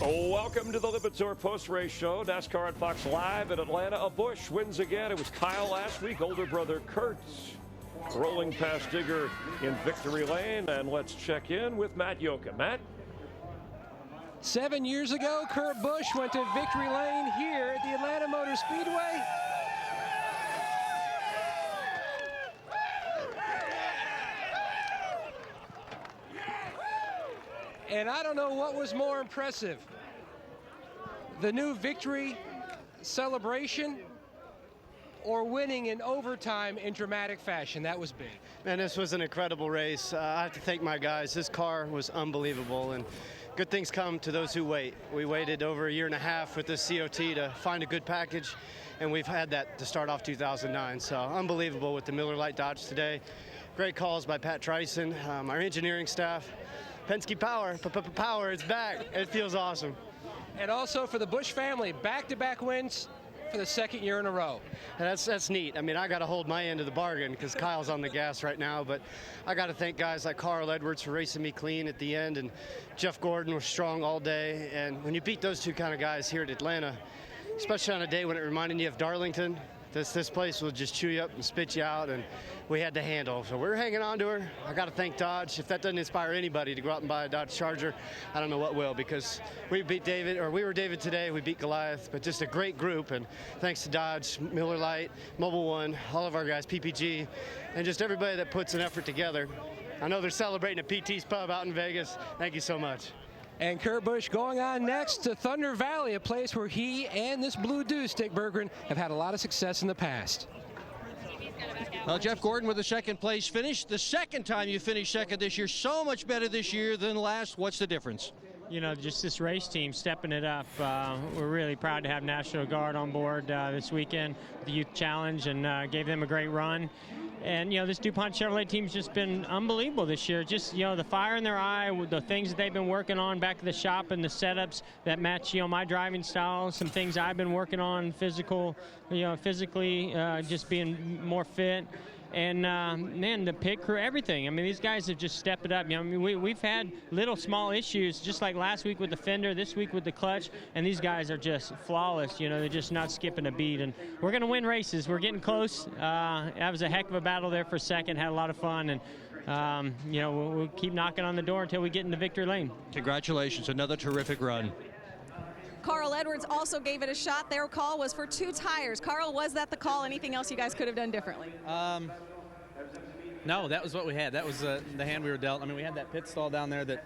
Oh, welcome to the Lipitor post-race show. NASCAR and Fox Live in Atlanta. A Busch wins again. It was Kyle last week. Older brother Kurt rolling past Digger in victory lane. And let's check in with Matt Yoka. Matt? 7 years ago, Kurt Busch went to victory lane here at the Atlanta Motor Speedway. And I don't know what was more impressive, the new victory celebration or winning in overtime in dramatic fashion. That was big. Man, this was an incredible race. I have to thank my guys. This car was unbelievable, and good things come to those who wait. We waited over 1.5 years with this COT to find a good package, and we've had that to start off 2009. So unbelievable with the Miller Lite Dodge today. Great calls by Pat Tryson, our engineering staff. Penske Power, Power, it's back. It feels awesome. And also for the Busch family, back-to-back wins for the second year in a row. And that's neat. I mean, I got to hold my end of the bargain because Kyle's on the gas right now, but I got to thank guys like Carl Edwards for racing me clean at the end, and Jeff Gordon was strong all day. And when you beat those two kind of guys here at Atlanta, especially on a day when it reminded you of Darlington, this place will just chew you up and spit you out, and we had to handle. So we're hanging on to her. I got to thank Dodge. If that doesn't inspire anybody to go out and buy a Dodge Charger, I don't know what will, because we beat David, or we were David today, we beat Goliath, but just a great group, and thanks to Dodge, Miller Lite, Mobile One, all of our guys, PPG, and just everybody that puts an effort together. I know they're celebrating at PT's Pub out in Vegas. Thank you so much. And Kurt Busch going on next to Thunder Valley, a place where he and this Blue Deuce, Dick Berggren, have had a lot of success in the past. Well, Jeff Gordon with a second place finish. The second time you finished second this year, so much better this year than last. What's the difference? You know, just this race team stepping it up. We're really proud to have National Guard on board this weekend, the Youth Challenge, and gave them a great run. And, you know, this DuPont Chevrolet team's just been unbelievable this year. Just, you know, the fire in their eye, with the things that they've been working on back at the shop and the setups that match, you know, my driving style, some things I've been working on, physically, just being more fit. And, man, the pit crew, everything. I mean, these guys have just stepped it up. You know, I mean, we've had little small issues, just like last week with the fender, this week with the clutch, and these guys are just flawless. You know, they're just not skipping a beat. And we're going to win races. We're getting close. That was a heck of a battle there for a second. Had a lot of fun. And, you know, we'll keep knocking on the door until we get into victory lane. Congratulations. Another terrific run. Carl Edwards also gave it a shot. Their call was for 2 tires. Carl, was that the call? Anything else you guys could have done differently? No, that was what we had. That was the hand we were dealt. I mean, we had that pit stall down there that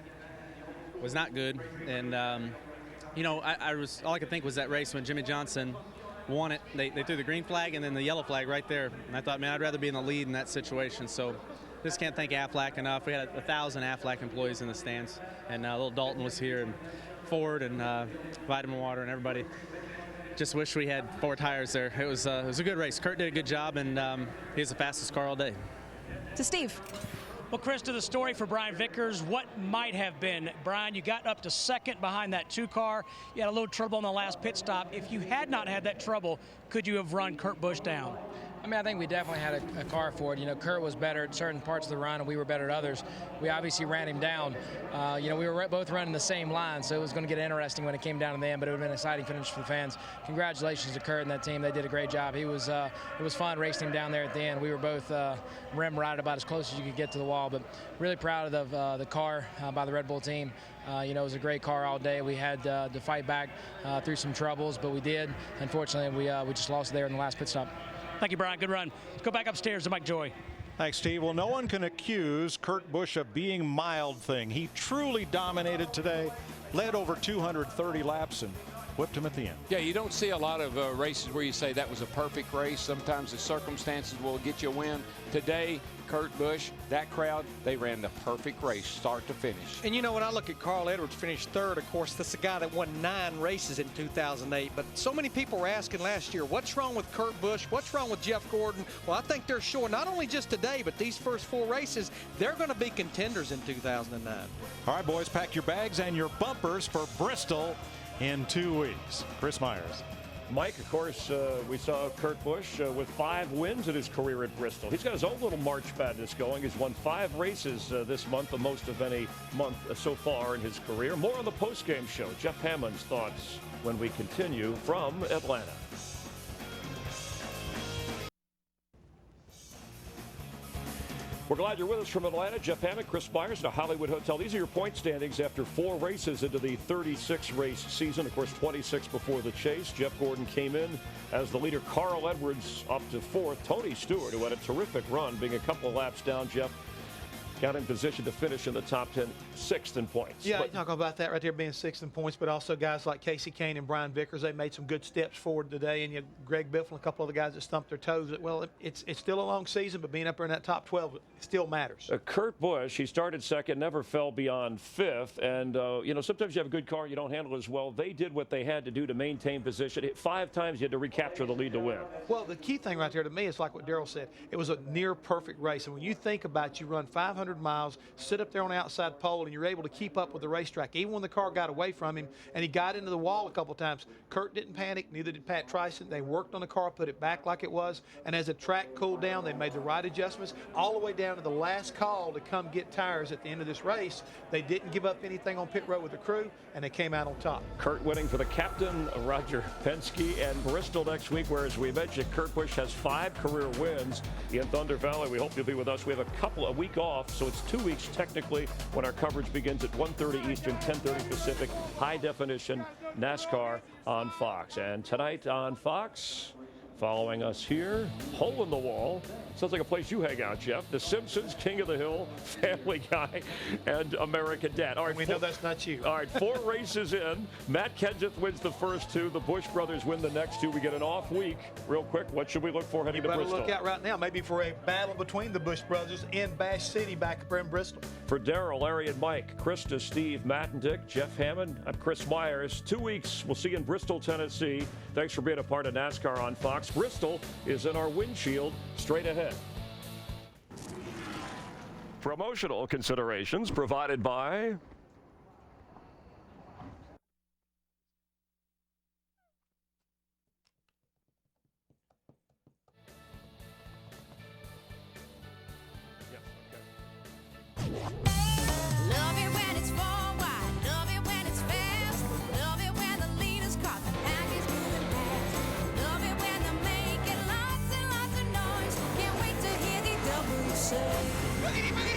was not good. And, you know, all I could think was that race when Jimmy Johnson won it. They threw the green flag and then the yellow flag right there. And I thought, man, I'd rather be in the lead in that situation. So just can't thank Aflac enough. We had 1,000 Aflac employees in the stands. And little Dalton was here, and Ford and Vitamin Water and everybody. Just wish we had 4 tires there. It was a good race. Kurt did a good job, and he was the fastest car all day. To Steve. Well, Chris, to the story for Brian Vickers, what might have been. Brian, you got up to second behind that 2 car. You had a little trouble on the last pit stop. If you had not had that trouble, could you have run Kurt Busch down? I mean, I think we definitely had a car for it. You know, Kurt was better at certain parts of the run, and we were better at others. We obviously ran him down. You know, we were both running the same line, so it was going to get interesting when it came down to the end, but it would have been an exciting finish for the fans. Congratulations to Kurt and that team. They did a great job. It was fun racing him down there at the end. We were both rim right about as close as you could get to the wall, but really proud of the car by the Red Bull team. You know, it was a great car all day. We had to fight back through some troubles, but we did. Unfortunately, we just lost there in the last pit stop. Thank you, Brian. Good run. Let's go back upstairs to Mike Joy. Thanks, Steve. Well, no one can accuse Kurt Busch of being mild thing. He truly dominated today, led over 230 laps, and whipped him at the end. Yeah, you don't see a lot of races where you say that was a perfect race. Sometimes the circumstances will get you a win. Today, Kurt Busch, that crowd, they ran the perfect race, start to finish. And you know, when I look at Carl Edwards finish 3rd, of course, that's a guy that won 9 races in 2008. But so many people were asking last year, what's wrong with Kurt Busch? What's wrong with Jeff Gordon? Well, I think they're sure, not only just today, but these first 4 races, they're going to be contenders in 2009. All right, boys, pack your bags and your bumpers for Bristol in 2 weeks. Chris Myers. Mike, of course, we saw Kurt Busch with 5 wins in his career at Bristol. He's got his own little March Madness going. He's won 5 races this month, the most of any month so far in his career. More on the postgame show. Jeff Hammond's thoughts when we continue from Atlanta. We're glad you're with us from Atlanta. Jeff Hammond, Chris Myers at a Hollywood Hotel. These are your point standings after 4 races into the 36-race season. Of course, 26 before the chase. Jeff Gordon came in as the leader. Carl Edwards up to 4th. Tony Stewart, who had a terrific run, being a couple of laps down, Jeff, got in position to finish in the top 10, 6th in points. Yeah, you're talking about that right there, being 6th in points, but also guys like Casey Kane and Brian Vickers, they made some good steps forward today, and you Greg Biffle and a couple of the guys that stumped their toes. Well, it's still a long season, but being up there in that top 12 still matters. Kurt Busch, he started 2nd, never fell beyond 5th, and you know, sometimes you have a good car, you don't handle it as well. They did what they had to do to maintain position. 5 times you had to recapture the lead to win. Well, the key thing right there to me is like what Darrell said. It was a near perfect race, and when you think about it, you run 500 miles, sit up there on the outside pole, and you're able to keep up with the racetrack. Even when the car got away from him and he got into the wall a couple times, Kurt didn't panic, neither did Pat Tryson. They worked on the car, put it back like it was, and as the track cooled down, they made the right adjustments all the way down to the last call to come get tires at the end of this race. They didn't give up anything on pit road with the crew, and they came out on top. Kurt winning for the captain, Roger Penske, and Bristol next week, where, as we mentioned, Kurt Busch has 5 career wins in Thunder Valley. We hope you'll be with us. We have a week off, so it's 2 weeks technically when our coverage begins at 1:30 Eastern, 10:30 Pacific, high definition NASCAR on Fox. And tonight on Fox, following us here, Hole in the Wall. Sounds like a place you hang out, Jeff. The Simpsons, King of the Hill, Family Guy, and American Dad. All right, we know that's not you. All right, 4 races in. Matt Kenseth wins the first 2. The Busch brothers win the next 2. We get an off week. Real quick, what should we look for heading to Bristol? Look out right now, maybe for a battle between the Busch brothers in Bash City back up in Bristol. For Darrell, Larry, and Mike, Krista, Steve, Matt, and Dick, Jeff Hammond, I'm Chris Myers. 2 weeks. We'll see you in Bristol, Tennessee. Thanks for being a part of NASCAR on Fox. Bristol is in our windshield straight ahead. Promotional considerations provided by Love it when it's 4 wide, love it when it's fast, love it when the leader's caught the package moving past, love it when they're making lots and lots of noise, can't wait to hear the W say.